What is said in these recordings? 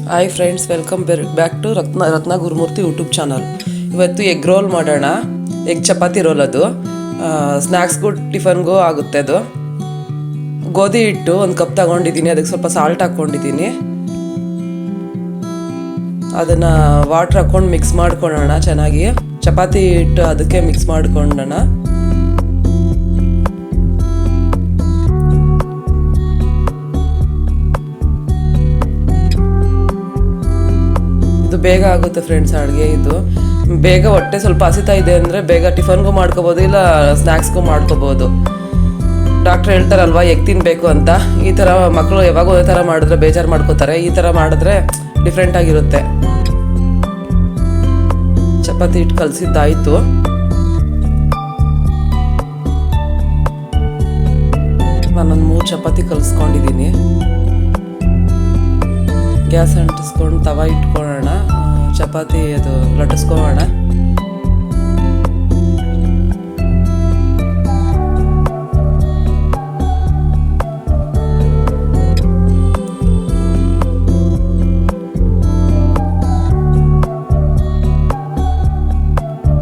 Hi friends, welcome back to Ratna Gurumurthy YouTube channel. ಇವತ್ತು egg roll ಮಾಡೋಣ. Egg chapati roll. ಅದು ಸ್ನ್ಯಾಕ್ಸ್ಗೂ ಟಿಫನ್ಗೂ ಆಗುತ್ತೆ. ಅದು ಗೋಧಿ ಹಿಟ್ಟು 1 ಕಪ್ ತಗೊಂಡಿದ್ದೀನಿ. ಅದಕ್ಕೆ ಸ್ವಲ್ಪ ಸಾಲ್ಟ್ ಹಾಕ್ಕೊಂಡಿದ್ದೀನಿ. ಅದನ್ನು ವಾಟ್ರ್ ಹಾಕ್ಕೊಂಡು ಮಿಕ್ಸ್ ಮಾಡ್ಕೊಳ್ಳೋಣ ಚೆನ್ನಾಗಿ. ಚಪಾತಿ ಹಿಟ್ಟು ಅದಕ್ಕೆ ಮಿಕ್ಸ್ ಮಾಡ್ಕೊಳ್ಳೋಣ. ಬೇಗ ಆಗುತ್ತೆ ಫ್ರೆಂಡ್ಸ್ ಅಡುಗೆ. ಇದು ಬೇಗ ಹೊಟ್ಟೆ ಸ್ವಲ್ಪ ಹಸಿತಾ ಇದೆ ಅಂದರೆ ಬೇಗ ಟಿಫನ್ಗೂ ಮಾಡ್ಕೋಬೋದು, ಇಲ್ಲ ಸ್ನ್ಯಾಕ್ಸ್ಗೂ ಮಾಡ್ಕೋಬೋದು. ಡಾಕ್ಟ್ರ್ ಹೇಳ್ತಾರಲ್ವ ಎಗ್ ತಿನ್ನಬೇಕು ಅಂತ. ಈ ಥರ ಮಕ್ಕಳು ಯಾವಾಗ ಒಂದೇ ಥರ ಮಾಡಿದ್ರೆ ಬೇಜಾರು ಮಾಡ್ಕೋತಾರೆ. ಈ ಥರ ಮಾಡಿದ್ರೆ ಡಿಫ್ರೆಂಟ್ ಆಗಿರುತ್ತೆ. ಚಪಾತಿ ಹಿಟ್ಟು ಕಲಸಿದ್ದಾಯಿತು. ನಾನೊಂದು 3 ಚಪಾತಿ ಕಲಿಸ್ಕೊಂಡಿದ್ದೀನಿ. ಗ್ಯಾಸ್ ಅಂಟಿಸ್ಕೊಂಡು ತವ ಇಟ್ಕೊಳ್ಳೋಣ. ಚಪಾತಿ ಅದು ಲಟ್ಟಿಸ್ಕೊಳ್ಳೋಣ.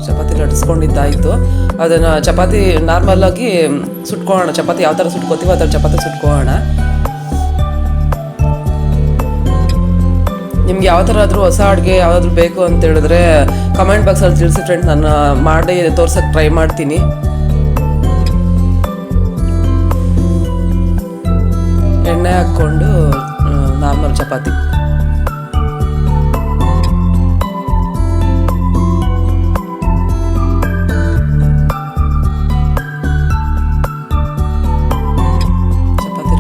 ಚಪಾತಿ ಲಟ್ಟಿಸ್ಕೊಂಡಿದ್ದಾಯಿತು. ಅದನ್ನು ಚಪಾತಿ ನಾರ್ಮಲಾಗಿ ಸುಟ್ಕೊಳ್ಳೋಣ. ಚಪಾತಿ ಯಾವ ಥರ ಸುಟ್ಕೋತೀವೋ ಆ ಥರ ಚಪಾತಿ ಸುಟ್ಕೊಳ್ಳೋಣ. ನಿಮ್ಗೆ ಯಾವ ಥರ ಆದರೂ ಹೊಸ ಅಡುಗೆ ಯಾವುದಾದ್ರೂ ಬೇಕು ಅಂತ ಹೇಳಿದ್ರೆ ಕಮೆಂಟ್ ಬಾಕ್ಸಲ್ಲಿ ತಿಳಿಸಿ ಫ್ರೆಂಡ್ಸ್. ನಾನು ಮಾಡಿ ತೋರ್ಸೋಕ್ಕೆ ಟ್ರೈ ಮಾಡ್ತೀನಿ. ಎಣ್ಣೆ ಹಾಕ್ಕೊಂಡು ನಾರ್ಮಲ್ ಚಪಾತಿ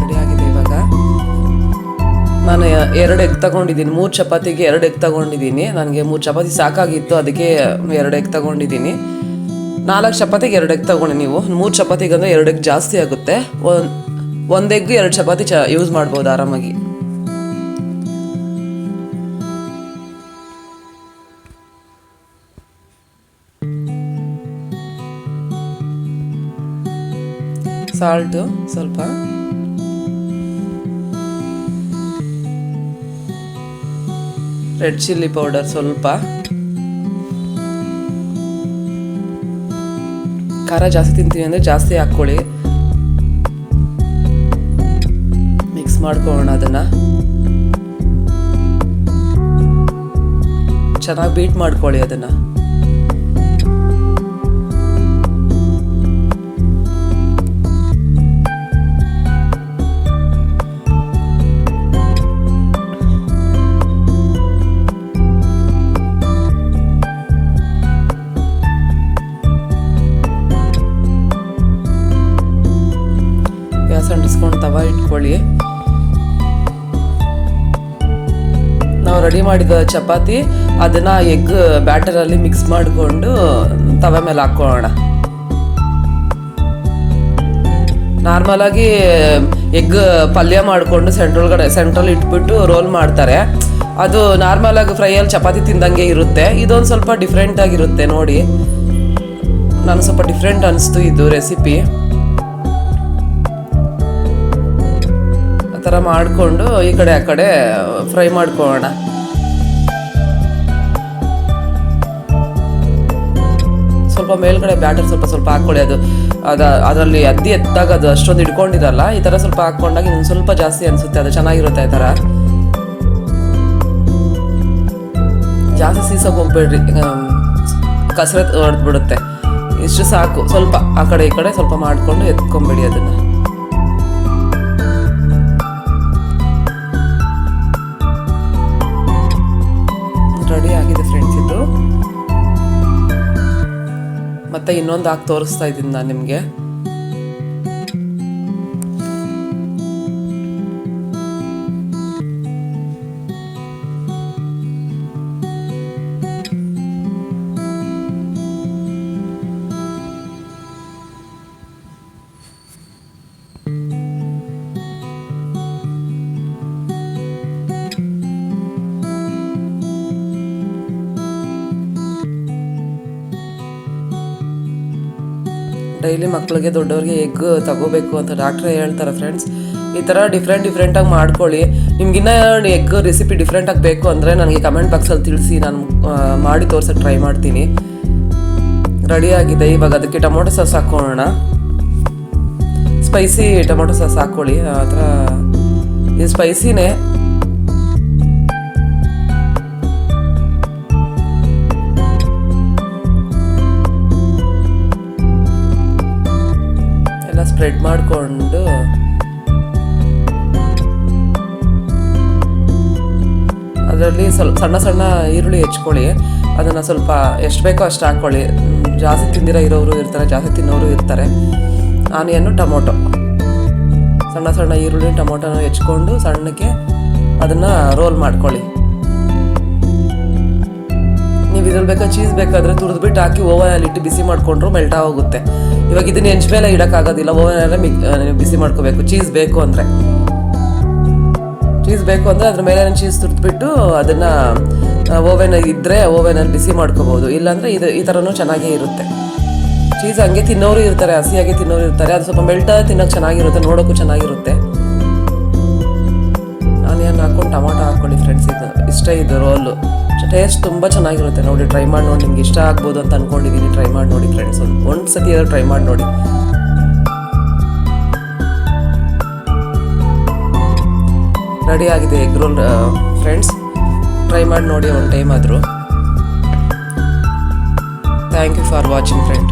ರೆಡಿ ಆಗಿದೆ. ಇವಾಗ ನಾನು 2 ಎಗ್ ತಗೊಂಡಿದ್ದೀನಿ. 3 ಚಪಾತಿಗೆ 2 ಎಗ್ ತಗೊಂಡಿದ್ದೀನಿ. ನನಗೆ 3 ಚಪಾತಿ ಸಾಕಾಗಿತ್ತು, ಅದಕ್ಕೆ 2 ಎಗ್ ತಗೊಂಡಿದ್ದೀನಿ. 4 ಚಪಾತಿಗೆ 2 ಎಗ್ ತಗೊಂಡು ನೀವು 3 ಚಪಾತಿಗೆ ಅಂದರೆ 2 ಎಗ್ ಜಾಸ್ತಿ ಆಗುತ್ತೆ. ಒಂದು ಎಗ್ 2 ಚಪಾತಿ ಯೂಸ್ ಮಾಡ್ಬೋದು ಆರಾಮಾಗಿ. ಸಾಲ್ಟು ಸ್ವಲ್ಪ, ರೆಡ್ ಚಿಲ್ಲಿ ಪೌಡರ್ ಸ್ವಲ್ಪ. ಖಾರ ಜಾಸ್ತಿ ತಿಂತೀನಿ ಅಂದರೆ ಜಾಸ್ತಿ ಹಾಕ್ಕೊಳ್ಳಿ. ಮಿಕ್ಸ್ ಮಾಡ್ಕೊಳ್ಳೋಣ. ಅದನ್ನು ಚೆನ್ನಾಗಿ ಬೀಟ್ ಮಾಡ್ಕೊಳ್ಳಿ. ಅದನ್ನು ಅಂಟಿಸ್ಕೊಂಡು ತವ ಇಟ್ಕೊಳ್ಳಿ. ನಾವು ರೆಡಿ ಮಾಡಿದ ಚಪಾತಿ ಅದನ್ನು ಎಗ್ ಬ್ಯಾಟರಲ್ಲಿ ಮಿಕ್ಸ್ ಮಾಡಿಕೊಂಡು ತವ ಮೇಲೆ ಹಾಕ್ಕೊಳ್ಳೋಣ. ನಾರ್ಮಲಾಗಿ ಎಗ್ ಪಲ್ಯ ಮಾಡಿಕೊಂಡು ಸೆಂಟ್ರಲ್ ಇಟ್ಬಿಟ್ಟು ರೋಲ್ ಮಾಡ್ತಾರೆ. ಅದು ನಾರ್ಮಲಾಗಿ ಫ್ರೈಯಲ್ಲಿ ಚಪಾತಿ ತಿಂದಂಗೆ ಇರುತ್ತೆ. ಇದೊಂದು ಸ್ವಲ್ಪ ಡಿಫ್ರೆಂಟ್ ಆಗಿರುತ್ತೆ. ನೋಡಿ, ನನಗೆ ಸ್ವಲ್ಪ ಡಿಫ್ರೆಂಟ್ ಅನಿಸ್ತು ಇದು ರೆಸಿಪಿ. ಆ ಥರ ಮಾಡಿಕೊಂಡು ಈ ಕಡೆ ಆ ಕಡೆ ಫ್ರೈ ಮಾಡ್ಕೊಳ್ಳೋಣ. ಸ್ವಲ್ಪ ಮೇಲ್ಗಡೆ ಬ್ಯಾಟರ್ ಸ್ವಲ್ಪ ಹಾಕ್ಕೊಳ್ಳಿ. ಅದರಲ್ಲಿ ಎತ್ತಾಗ ಅದು ಅಷ್ಟೊಂದು ಹಿಡ್ಕೊಂಡಿರಲ್ಲ. ಈ ಥರ ಸ್ವಲ್ಪ ಹಾಕ್ಕೊಂಡಾಗ ಇನ್ನೊಂದು ಸ್ವಲ್ಪ ಜಾಸ್ತಿ ಅನಿಸುತ್ತೆ. ಅದು ಚೆನ್ನಾಗಿರುತ್ತೆ. ಈ ಥರ ಜಾಸ್ತಿ ಸೀಸೋಕೆ ಹೋಗ್ಬೇಡ್ರಿ, ಕಸರತ್ ಹೊಡೆದ್ಬಿಡುತ್ತೆ. ಇಷ್ಟು ಸಾಕು. ಸ್ವಲ್ಪ ಆ ಕಡೆ ಈ ಕಡೆ ಸ್ವಲ್ಪ ಮಾಡಿಕೊಂಡು ಎತ್ಕೊಂಬೇಡಿ. ಅದನ್ನು ರೆಡಿ ಆಗಿದೆ ಫ್ರೆಂಡ್ಸ್. ಇದು ಮತ್ತೆ ಇನ್ನೊಂದು ಹಾಕಿ ತೋರಿಸ್ತಾ ಇದ್ದೀನಿ ನಾನು ನಿಮಗೆ. ಡೈಲಿ ಮಕ್ಕಳಿಗೆ ದೊಡ್ಡವ್ರಿಗೆ ಎಗ್ ತಗೋಬೇಕು ಅಂತ ಡಾಕ್ಟ್ರೇ ಹೇಳ್ತಾರೆ ಫ್ರೆಂಡ್ಸ್. ಈ ಥರ ಡಿಫ್ರೆಂಟಾಗಿ ಮಾಡ್ಕೊಳ್ಳಿ. ನಿಮ್ಗಿನ್ನ ಎಗ್ ರೆಸಿಪಿ ಡಿಫ್ರೆಂಟಾಗಿ ಬೇಕು ಅಂದರೆ ನನಗೆ ಕಮೆಂಟ್ ಬಾಕ್ಸಲ್ಲಿ ತಿಳಿಸಿ, ನಾನು ಮಾಡಿ ತೋರ್ಸೋಕ್ಕೆ ಟ್ರೈ ಮಾಡ್ತೀನಿ. ರೆಡಿಯಾಗಿದೆ. ಇವಾಗ ಅದಕ್ಕೆ ಟೊಮೊಟೊ ಸಾಸ್ ಹಾಕ್ಕೊಳ್ಳೋಣ. ಸ್ಪೈಸಿ ಟೊಮೊಟೊ ಸಾಸ್ ಹಾಕ್ಕೊಳ್ಳಿ. ಆ ಥರ ಇದು ಸ್ಪೈಸಿನೇ. ಎಲ್ಲ ಸ್ಪ್ರೆಡ್ ಮಾಡಿಕೊಂಡು ಅದರಲ್ಲಿ ಸ್ವಲ್ಪ ಸಣ್ಣ ಸಣ್ಣ ಈರುಳ್ಳಿ ಹೆಚ್ಕೊಳ್ಳಿ. ಅದನ್ನು ಸ್ವಲ್ಪ ಎಷ್ಟು ಬೇಕೋ ಅಷ್ಟು ಹಾಕ್ಕೊಳ್ಳಿ. ಜಾಸ್ತಿ ತಿಂದಿರೋ ಇರೋರು ಇರ್ತಾರೆ, ಜಾಸ್ತಿ ತಿನ್ನೋರು ಇರ್ತಾರೆ. ಆನಿಯನ್ನು ಟೊಮೊಟೊ, ಸಣ್ಣ ಸಣ್ಣ ಈರುಳ್ಳಿ ಟೊಮೊಟೊನ ಹೆಚ್ಕೊಂಡು ಸಣ್ಣಕ್ಕೆ ಅದನ್ನು ರೋಲ್ ಮಾಡ್ಕೊಳ್ಳಿ. ನೀವು ಇದ್ರಲ್ಲಿ ಬೇಕಾದ್ರೆ ಚೀಸ್ ಬೇಕಾದರೆ ತುರಿದ್ಬಿಟ್ಟು ಹಾಕಿ ಓವನಲ್ಲಿ ಇಟ್ಟು ಬಿಸಿ ಮಾಡಿಕೊಂಡ್ರು ಮೆಲ್ಟ್ ಹೋಗುತ್ತೆ. ಇವಾಗ ಇದನ್ನ ಹೆಂಚು ಮೇಲೆ ಇಡೋಕ್ಕಾಗೋದಿಲ್ಲ, ಓವನಲ್ಲೇ ಬಿಸಿ ಮಾಡ್ಕೋಬೇಕು. ಚೀಸ್ ಬೇಕು ಅಂದರೆ ಅದ್ರ ಮೇಲೆ ಚೀಸ್ ತುರಿದ್ಬಿಟ್ಟು ಅದನ್ನು ಓವೆನ್ ಇದ್ದರೆ ಓವೆನಲ್ಲಿ ಬಿಸಿ ಮಾಡ್ಕೋಬೋದು. ಇಲ್ಲಾಂದರೆ ಈ ಥರನೂ ಚೆನ್ನಾಗೇ ಇರುತ್ತೆ. ಚೀಸ್ ಹಂಗೆ ತಿನ್ನೋರು ಇರ್ತಾರೆ, ಹಸಿಯಾಗಿ ತಿನ್ನೋರು ಇರ್ತಾರೆ. ಅದು ಸ್ವಲ್ಪ ಮೆಲ್ಟ್ ತಿನ್ನೋಕೆ ಚೆನ್ನಾಗಿರುತ್ತೆ, ನೋಡೋಕ್ಕೂ ಚೆನ್ನಾಗಿರುತ್ತೆ. ಆನಿಯನ್ ಹಾಕ್ಕೊಂಡು ಟೊಮೊಟೊ ಹಾಕ್ಕೊಳ್ಳಿ ಫ್ರೆಂಡ್ಸ್. ಇದು ರೋಲು ಟೇಸ್ಟ್ ತುಂಬ ಚೆನ್ನಾಗಿರುತ್ತೆ. ನೋಡಿ, ಟ್ರೈ ಮಾಡಿ ನೋಡಿ. ನಿಮ್ಗೆ ಇಷ್ಟ ಆಗ್ಬೋದು ಅಂತ ಅಂದ್ಕೊಂಡಿದ್ದೀನಿ. ಟ್ರೈ ಮಾಡಿ ನೋಡಿ ಫ್ರೆಂಡ್ಸ್. ಒಂದು ಸತಿ ಆದರೂ ಟ್ರೈ ಮಾಡಿ ನೋಡಿ. ರೆಡಿ ಆಗಿದೆ ಎಗ್ ರೋಲ್ ಫ್ರೆಂಡ್ಸ್. ಟ್ರೈ ಮಾಡಿ ನೋಡಿ ಒಂದು ಟೈಮ್ ಆದರೂ. Thank you for watching friend.